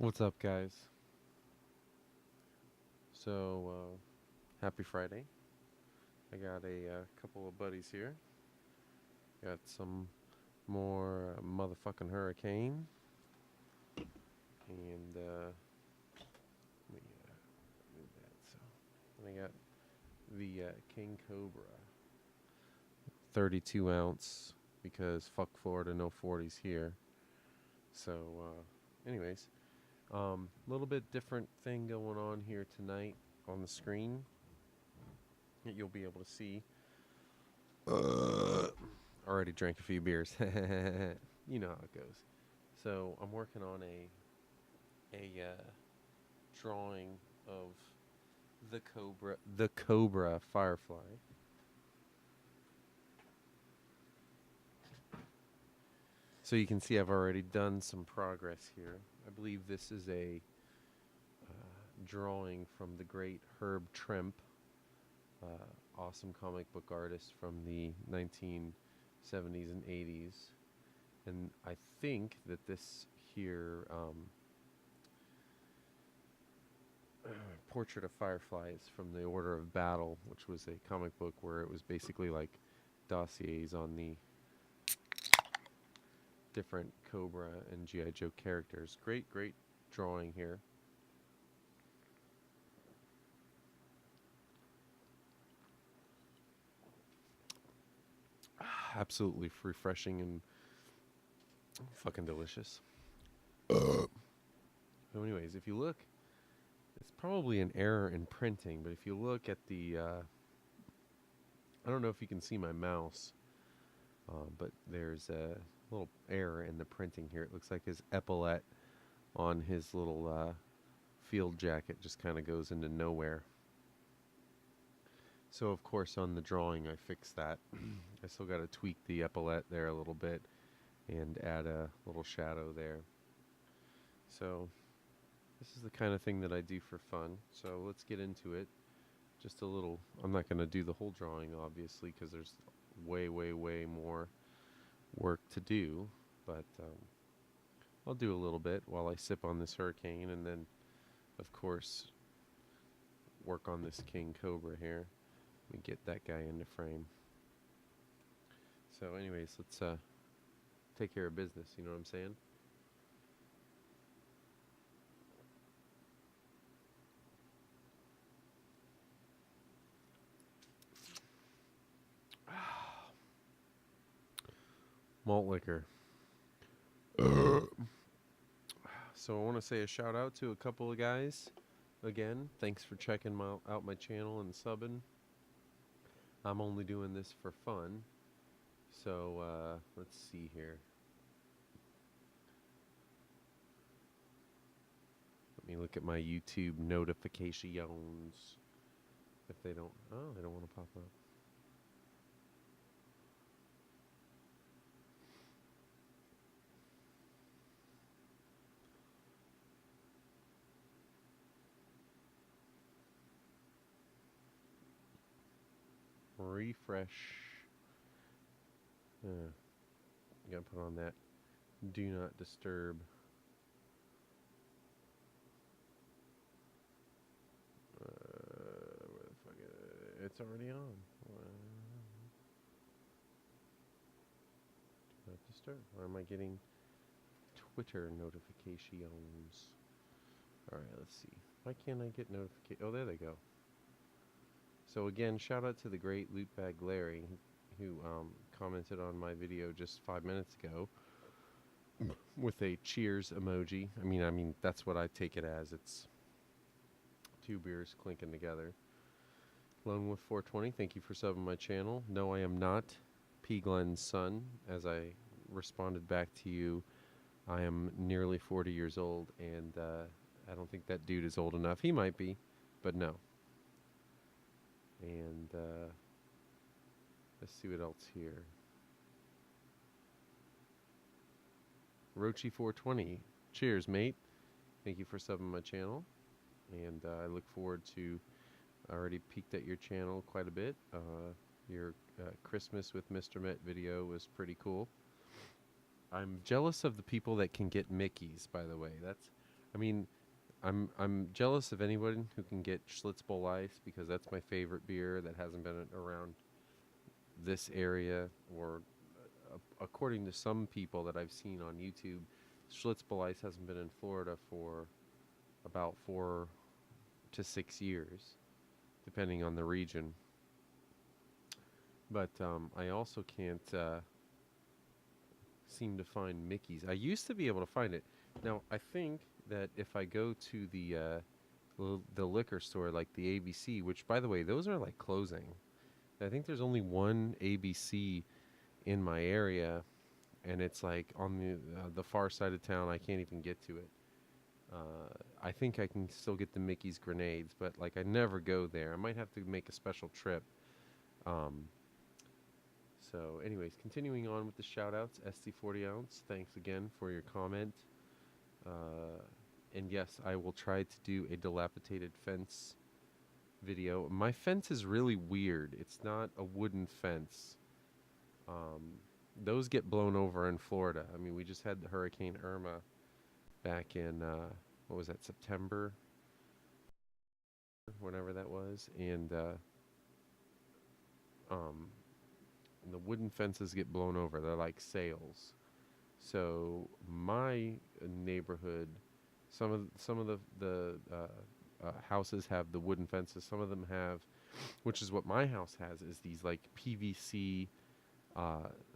What's up, guys? So, happy Friday. I got a couple of buddies here. Got some more motherfucking hurricane. And, let me move that. So, and I got the King Cobra 32 ounce because fuck Florida, no 40s here. So, anyways, little bit different thing going on here tonight on the screen that you'll be able to see. Already drank a few beers. You know how it goes. So I'm working on a drawing of the Cobra Firefly. So you can see I've already done some progress here. I believe this is a drawing from the great Herb Trimpe, awesome comic book artist from the 1970s and 80s. And I think that this here Portrait of Firefly is from the Order of Battle, which was a comic book where it was basically like dossiers on the different Cobra and G.I. Joe characters. Great drawing here. Absolutely refreshing and fucking delicious. So anyways, if you look, it's probably an error in printing, but if you look at the, I don't know if you can see my mouse, but there's a little error in the printing here. It looks like his epaulette on his little field jacket just kind of goes into nowhere. So of course on the drawing I fixed that. I still got to tweak the epaulette there a little bit and add a little shadow there. So this is the kind of thing that I do for fun. So let's get into it. Just a little, I'm not going to do the whole drawing obviously because there's way more work to do, but I'll do a little bit while I sip on this hurricane and then of course work on this King Cobra here. Let me get that guy into frame. So anyways, let's take care of business, you know what I'm saying? Malt liquor. So I want to say a shout out to a couple of guys. Again, thanks for checking out my channel and subbing. I'm only doing this for fun. So let's see here. Let me look at my YouTube notifications. If they don't, oh, they don't want to pop up. Refresh. You gotta put on that do not disturb. Where the fuck is it? It's already on. Do not disturb. Or am I getting Twitter notifications? Alright, let's see. Why can't I get notifications? Oh, there they go. So again, shout out to the great Lootbag Larry who commented on my video just 5 minutes ago with a cheers emoji. I mean that's what I take it as. It's two beers clinking together. Lone Wolf 420, thank you for subbing my channel. No, I am not P. Glenn's son. As I responded back to you, I am nearly 40 years old, and I don't think that dude is old enough. He might be, but no. And let's see what else here. Rochi 420, cheers, mate. Thank you for subbing my channel, and I look forward to. I already peeked at your channel quite a bit. Your Christmas with Mr. Met video was pretty cool. I'm jealous of the people that can get Mickeys, by the way. That's I mean, I'm jealous of anyone who can get Schlitz Bowl Ice because that's my favorite beer that hasn't been around this area, or according to some people that I've seen on YouTube, Schlitz Bowl Ice hasn't been in Florida for about 4 to 6 years, depending on the region. But I also can't seem to find Mickey's. I used to be able to find it. Now I think that if I go to the liquor store like the ABC, which by the way, those are like closing. I think there's only one ABC in my area, and it's like on the far side of town. I can't even get to it. I think I can still get the Mickey's grenades, but like I never go there. I might have to make a special trip. Um, so, anyways, continuing on with the shout outs, ST40 ounce, thanks again for your comment. And yes, I will try to do a dilapidated fence video. My fence is really weird. It's not a wooden fence. Those get blown over in Florida. I mean, we just had the Hurricane Irma back in, what was that, September? Whenever that was. And the wooden fences get blown over. They're like sails. So my neighborhood, some of the houses have the wooden fences. Some of them have, which is what my house has, is these like PVC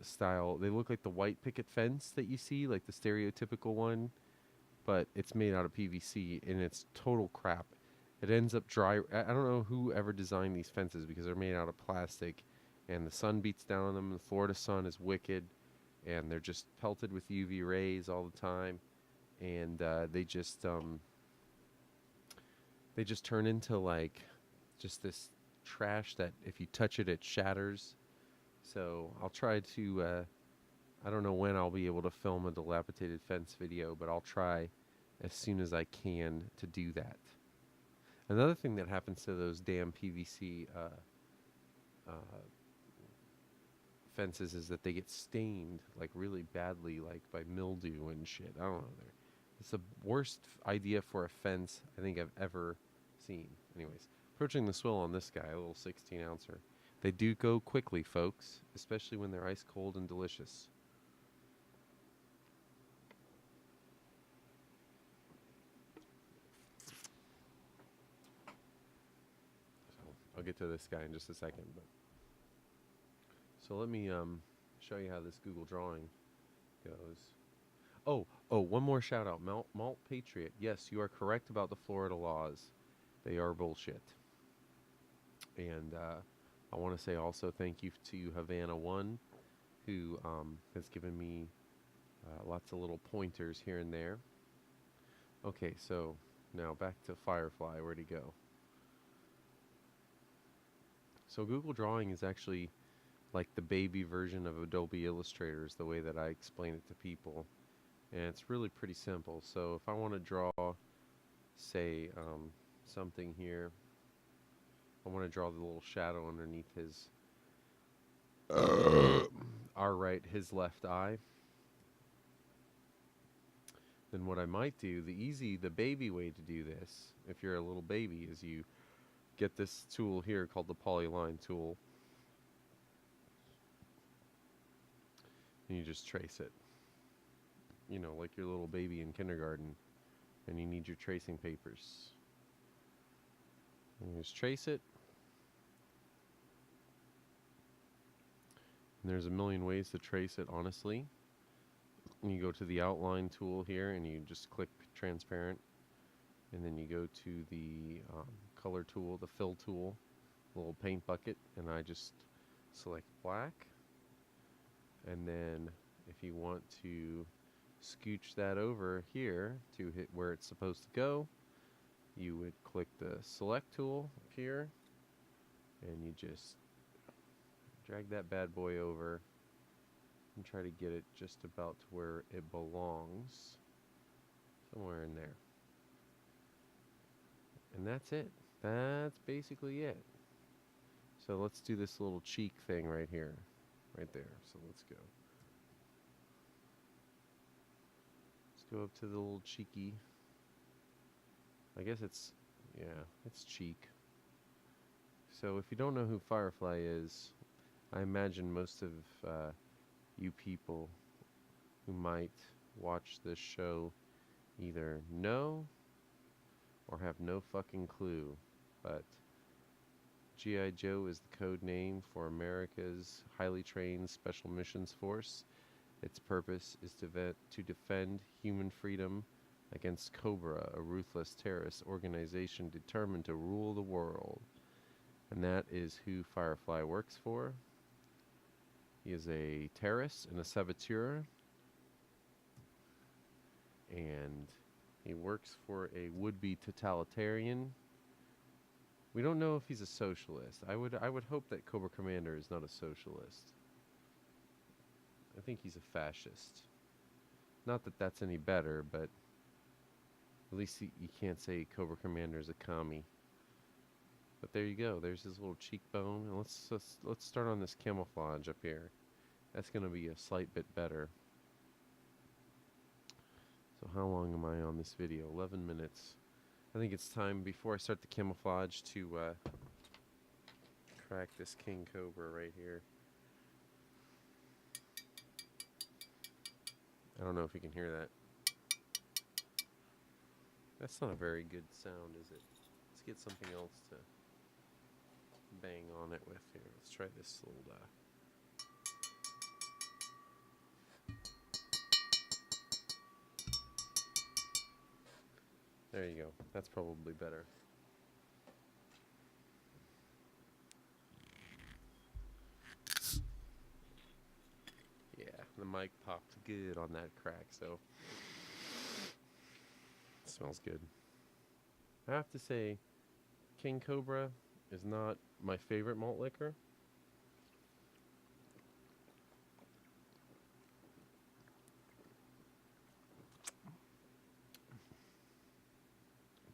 style. They look like the white picket fence that you see, like the stereotypical one, but it's made out of PVC and it's total crap. It ends up dry. I don't know who ever designed these fences because they're made out of plastic, and the sun beats down on them. The Florida sun is wicked, and they're just pelted with UV rays all the time, and they just turn into like just this trash that if you touch it, it shatters. So I'll try to. I don't know when I'll be able to film a dilapidated fence video, but I'll try as soon as I can to do that. Another thing that happens to those damn PVC fences is that they get stained like really badly, like by mildew and shit. I don't know. It's the worst idea for a fence I think I've ever seen. Anyways, approaching the swill on this guy, a little 16 ouncer. They do go quickly, folks, especially when they're ice cold and delicious. I'll get to this guy in just a second, but so let me show you how this Google drawing goes. Oh, one more shout out. Malt Patriot. Yes, you are correct about the Florida laws. They are bullshit. And I want to say also thank you to Havana1, who has given me lots of little pointers here and there. Okay, so now back to Firefly. Where'd he go? So Google Drawing is actually like the baby version of Adobe Illustrator, is the way that I explain it to people. And it's really pretty simple. So if I want to draw, say, something here, I want to draw the little shadow underneath his, his left eye. Then what I might do, the baby way to do this, if you're a little baby, is you get this tool here called the polyline tool, and you just trace it. You know, like your little baby in kindergarten, and you need your tracing papers. And you just trace it. And there's a million ways to trace it, honestly. And you go to the outline tool here, and you just click transparent. And then you go to the color tool, the fill tool, little paint bucket, and I just select black. And then if you want to scooch that over here to hit where it's supposed to go, you would click the select tool up here, and you just drag that bad boy over and try to get it just about to where it belongs, somewhere in there. And that's it. That's basically it. So let's do this little cheek thing right here, right there. So let's go. Let's go up to the little cheeky. I guess it's, yeah, it's cheek. So if you don't know who Firefly is, I imagine most of you people who might watch this show either know or have no fucking clue. But G.I. Joe is the code name for America's highly trained Special Missions Force. Its purpose is to defend human freedom against Cobra, a ruthless terrorist organization determined to rule the world. And that is who Firefly works for. He is a terrorist and a saboteur. And he works for a would-be totalitarian. We don't know if he's a socialist. I would hope that Cobra Commander is not a socialist. I think he's a fascist. Not that that's any better, but at least you can't say Cobra Commander is a commie. But there you go. There's his little cheekbone. And let's start on this camouflage up here. That's going to be a slight bit better. So how long am I on this video? 11 minutes. I think it's time, before I start the camouflage, to crack this King Cobra right here. I don't know if you can hear that. That's not a very good sound, is it? Let's get something else to bang on it with here. Let's try this little There you go. That's probably better. Yeah, the mic popped good on that crack, so it smells good. I have to say, King Cobra is not my favorite malt liquor.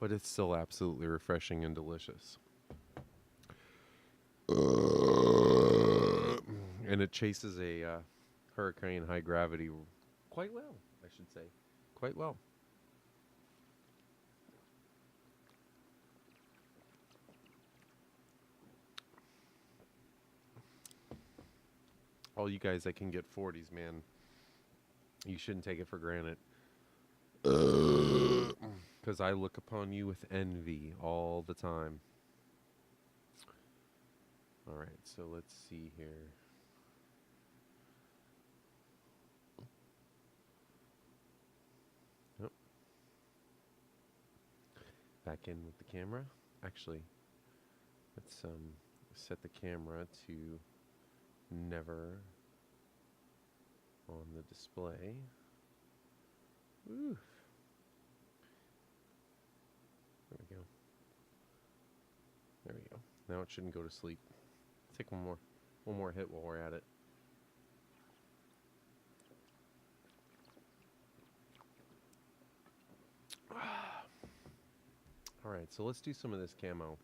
But it's still absolutely refreshing and delicious. And it chases a hurricane high gravity quite well, I should say. Quite well. All you guys that can get 40s, man, you shouldn't take it for granted. Because I look upon you with envy all the time. Alright, so let's see here. Yep. Back in with the camera. Actually, let's set the camera to never on the display. Ooh. There we go. There we go. Now it shouldn't go to sleep. Take one more hit while we're at it. Alright, so let's do some of this camo.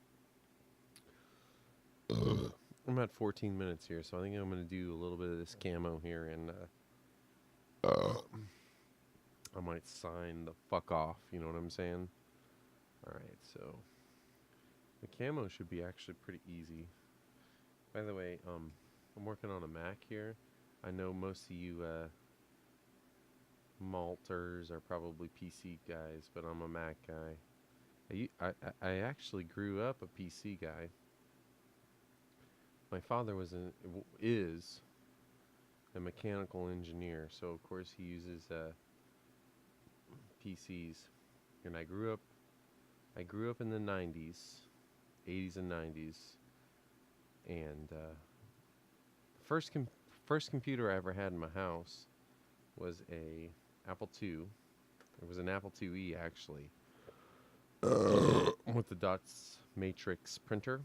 I'm at 14 minutes here, so I think I'm going to do a little bit of this camo here, and I might sign the fuck off, you know what I'm saying? Alright, so the camo should be actually pretty easy. By the way, I'm working on a Mac here. I know most of you malters are probably PC guys, but I'm a Mac guy. I actually grew up a PC guy. My father is a mechanical engineer, so of course he uses PCs. And I grew up in the 90s, 80s and 90s, and the first computer I ever had in my house was a Apple II. It was an Apple IIe actually, with the dots matrix printer.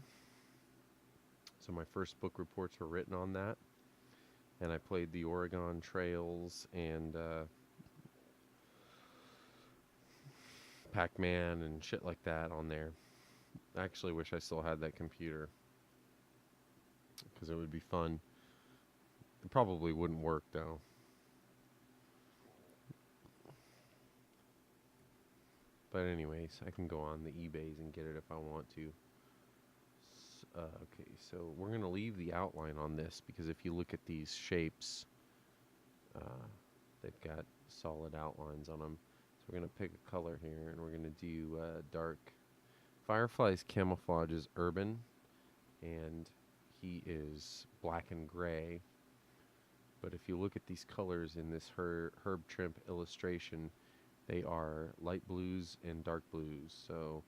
So my first book reports were written on that, and I played the Oregon Trails and Pac-Man and shit like that on there. I actually wish I still had that computer, because it would be fun. It probably wouldn't work though. But anyways, I can go on the eBays and get it if I want to. Okay, so we're going to leave the outline on this because if you look at these shapes, they've got solid outlines on them. So we're going to pick a color here, and we're going to do dark. Firefly's camouflage is urban, and he is black and gray. But if you look at these colors in this Herb Trimp illustration, they are light blues and dark blues. So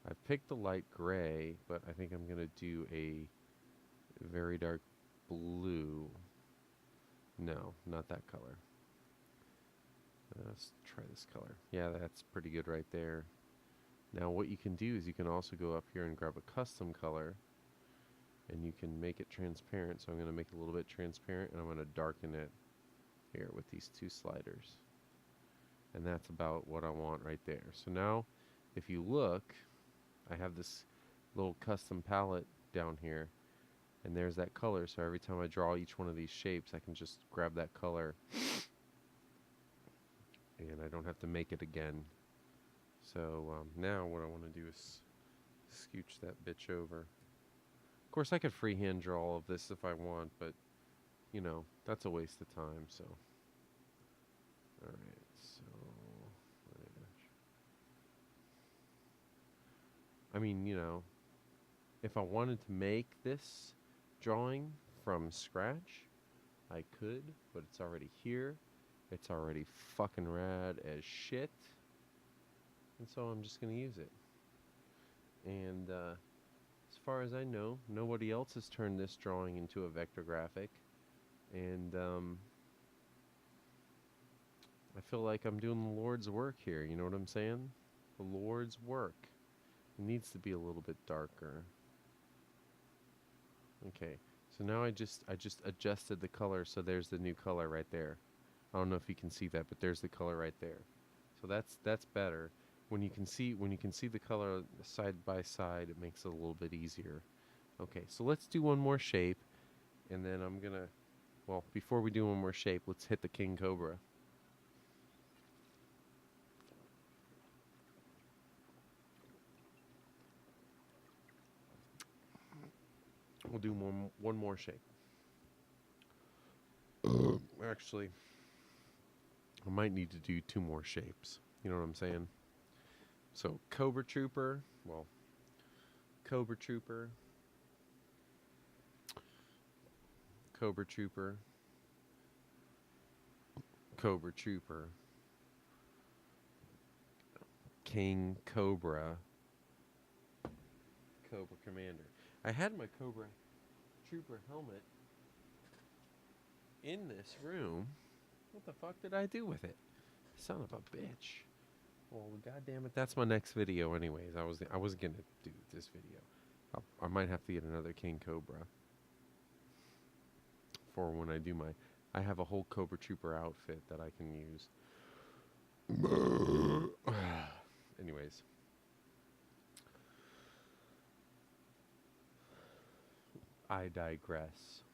I've picked the light gray, but I think I'm going to do a very dark blue. No, not that color. Let's try this color. Yeah, that's pretty good right there. Now what you can do is you can also go up here and grab a custom color, and you can make it transparent. So I'm going to make it a little bit transparent, and I'm going to darken it here with these two sliders. And that's about what I want right there. So now if you look, I have this little custom palette down here, and there's that color. So every time I draw each one of these shapes, I can just grab that color and I don't have to make it again. So now what I want to do is scooch that bitch over. Of course, I could freehand draw all of this if I want, but, you know, that's a waste of time, so. Alright, so. I mean, you know, if I wanted to make this drawing from scratch, I could, but it's already here. It's already fucking rad as shit. And so I'm just going to use it. And, as far as I know, nobody else has turned this drawing into a vector graphic, and I feel like I'm doing the Lord's work here, you know what I'm saying? The Lord's work. It needs to be a little bit darker. Okay, so now I just adjusted the color, so there's the new color right there. I don't know if you can see that, but there's the color right there. So that's better. When you can see the color side by side, it makes it a little bit easier. Okay, so let's do one more shape, and then I'm gonna, well, before we do one more shape, let's hit the king cobra. We'll do one more shape. Actually, I might need to do two more shapes. You know what I'm saying? So, Cobra Trooper, well, Cobra Trooper, Cobra Trooper, Cobra Trooper, King Cobra, Cobra Commander. I had my Cobra Trooper helmet in this room. What the fuck did I do with it? Son of a bitch. Well, goddamn it, that's my next video anyways. I was gonna do this video. I might have to get another King Cobra for when I do my... I have a whole Cobra Trooper outfit that I can use. Anyways. I digress.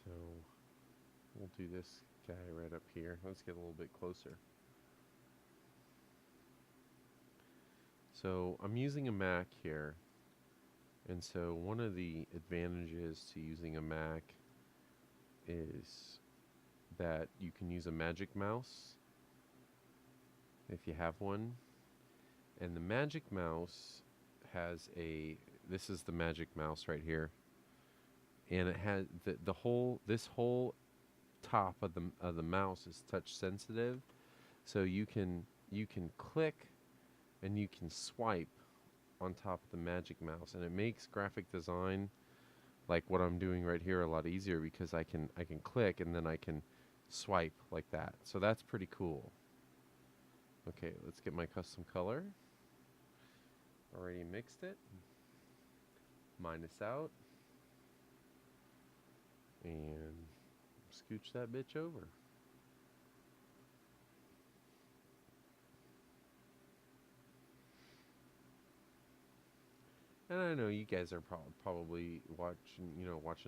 So, we'll do this guy right up here. Let's get a little bit closer. So, I'm using a Mac here. And so, one of the advantages to using a Mac is that you can use a Magic Mouse if you have one. And the Magic Mouse has a... This is the Magic Mouse right here. And it has this whole top of the mouse is touch sensitive, so you can click and you can swipe on top of the Magic Mouse, and it makes graphic design like what I'm doing right here a lot easier because I can click and then I can swipe like that. So that's pretty cool. Okay, let's get my custom color. Already mixed it. Minus out. And scooch that bitch over. And I know you guys are probably watching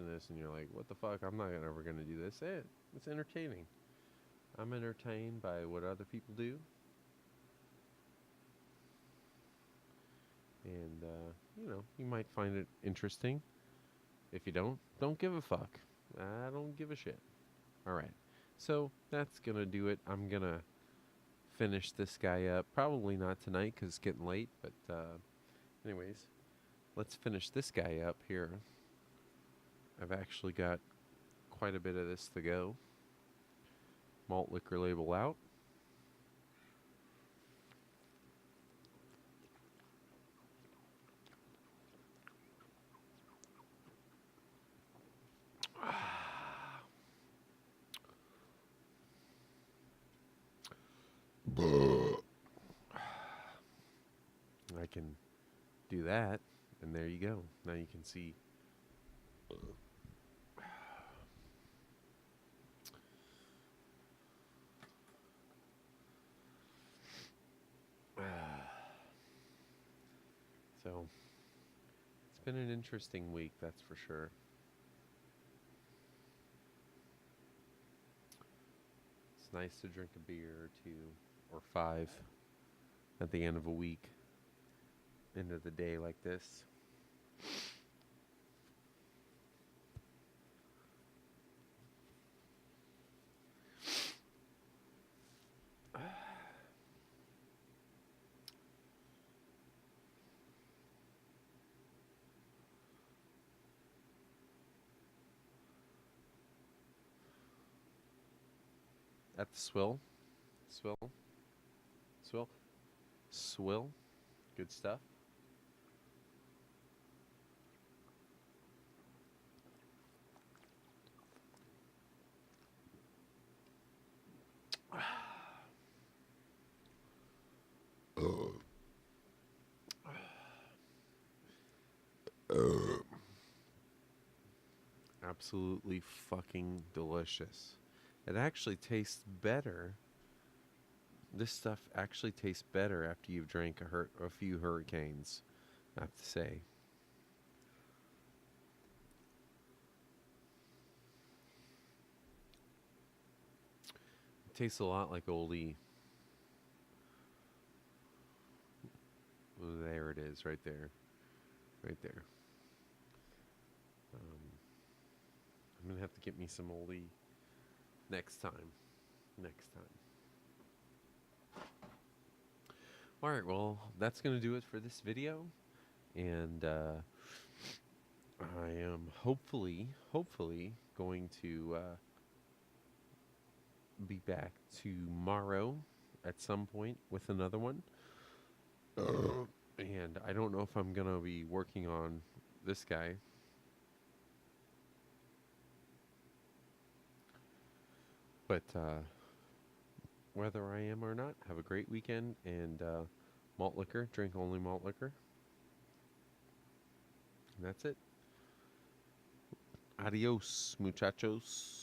this, and you're like, "What the fuck? I'm not ever gonna do this." It's entertaining. I'm entertained by what other people do, and you might find it interesting. If you don't give a fuck. I don't give a shit. All right, so that's gonna do it. I'm gonna finish this guy up. Probably not tonight because it's getting late. But anyways, let's finish this guy up here. I've actually got quite a bit of this to go. Malt liquor label out. I can do that, and there you go. Now you can see. So, it's been an interesting week, that's for sure. It's nice to drink a beer or two or five at the end of a week, end of the day like this. At the swill. Swill. Swill. Swill. Good stuff. Absolutely fucking delicious. It actually tastes better. This stuff actually tastes better after you've drank a few hurricanes, I have to say. It tastes a lot like oldie. There it is, right there. Right there. I'm going to have to get me some oldie next time. Next time. Alright, well, that's going to do it for this video. And I am hopefully going to be back tomorrow at some point with another one. And I don't know if I'm going to be working on this guy. But whether I am or not, have a great weekend. And malt liquor, drink only malt liquor. And that's it. Adios, muchachos.